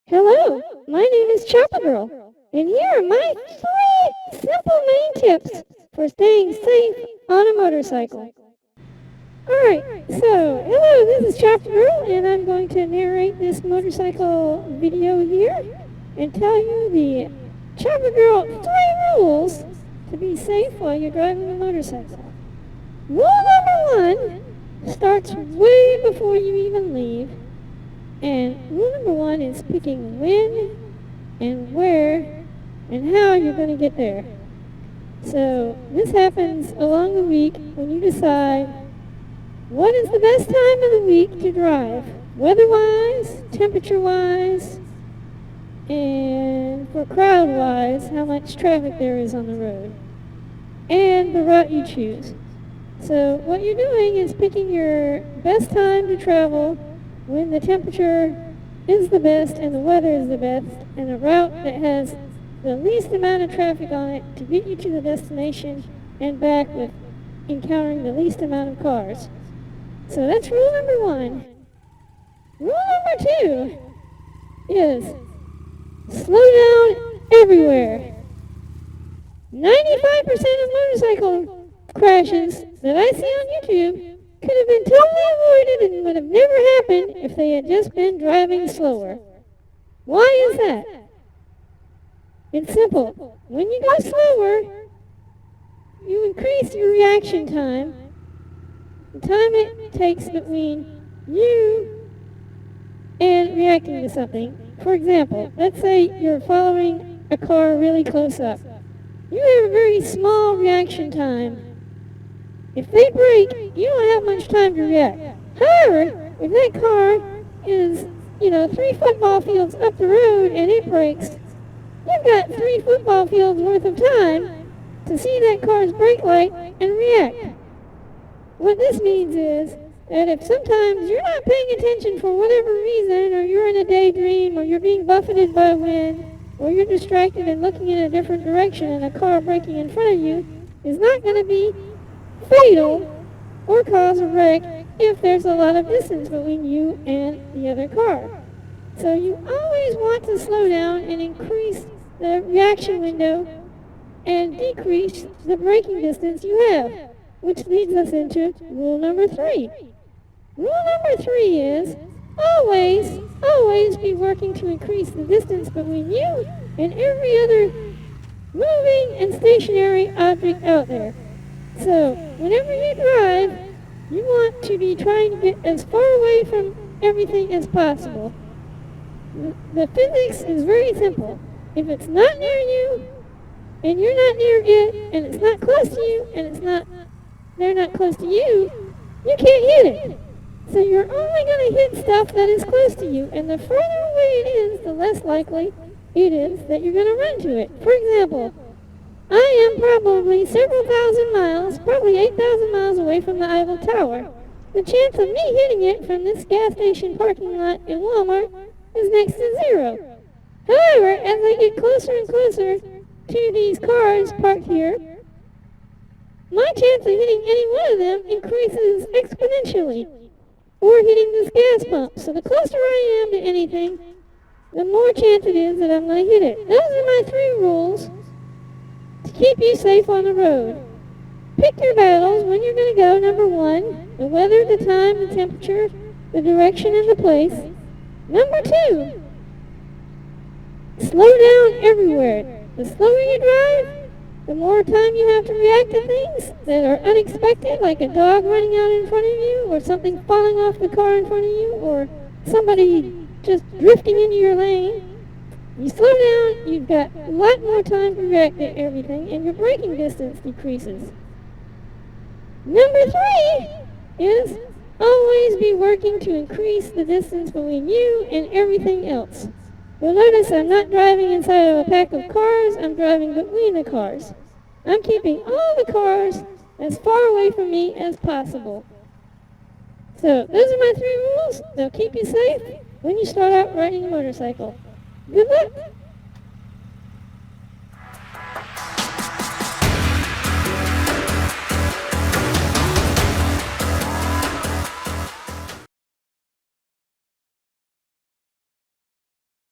Hello, my name is Choppergirl, and here are my 3 simple main tips for staying safe on a motorcycle. Alright, so hello, this is Choppergirl, and I'm going to narrate this motorcycle video here and tell you the Choppergirl 3 rules to be safe while you're driving a motorcycle. Rule number 1 starts way before you even leave. And rule number 1 is picking when and where and how you're going to get there. So this happens along the week when you decide what is the best time of the week to drive, weather-wise, temperature-wise, and for crowd-wise, how much traffic there is on the road, and the route you choose. So what you're doing is picking your best time to travel when the temperature is the best and the weather is the best, and a route that has the least amount of traffic on it to get you to the destination and back with encountering the least amount of cars. So that's rule number 1. Rule number 2 is slow down everywhere. 95% of motorcycle crashes that I see on YouTube could have been totally avoided and would have never happened if they had just been driving slower. Why is that? It's simple. When you go slower, you increase your reaction time, the time it takes between you and reacting to something. For example, let's say you're following a car really close up. You have a very small reaction time. If they brake, you don't have much time to react. However, if that car is, 3 football fields up the road and it brakes, you've got 3 football fields worth of time to see that car's brake light and react. What this means is that if sometimes you're not paying attention for whatever reason, or you're in a daydream, or you're being buffeted by wind, or you're distracted and looking in a different direction and a car braking in front of you is not going to be fatal or cause a wreck if there's a lot of distance between you and the other car. So you always want to slow down and increase the reaction window and decrease the braking distance you have, which leads us into rule number 3. Rule number 3 is always be working to increase the distance between you and every other moving and stationary object out there. So, whenever you drive, you want to be trying to get as far away from everything as possible. The physics is very simple. If it's not near you, and you're not near it, and it's not close to you, and they're not close to you, you can't hit it. So you're only going to hit stuff that is close to you, and the further away it is, the less likely it is that you're going to run to it. For example, I am probably several thousand miles, probably 8,000 miles away from the Eiffel Tower. The chance of me hitting it from this gas station parking lot in Walmart is next to 0. However, as I get closer and closer to these cars parked here, my chance of hitting any one of them increases exponentially, or hitting this gas pump. So the closer I am to anything, the more chance it is that I'm going to hit it. Those are my 3 rules to keep you safe on the road. Pick your battles when you're going to go. Number 1, the weather, the time, the temperature, the direction, and the place. Number 2, slow down everywhere. The slower you drive, the more time you have to react to things that are unexpected, like a dog running out in front of you, or something falling off the car in front of you, or somebody just drifting into your lane. You slow down, you've got a lot more time to react to everything, and your braking distance decreases. Number 3 is always be working to increase the distance between you and everything else. You'll notice I'm not driving inside of a pack of cars, I'm driving between the cars. I'm keeping all the cars as far away from me as possible. So those are my 3 rules. They'll keep you safe when you start out riding a motorcycle. Good luck!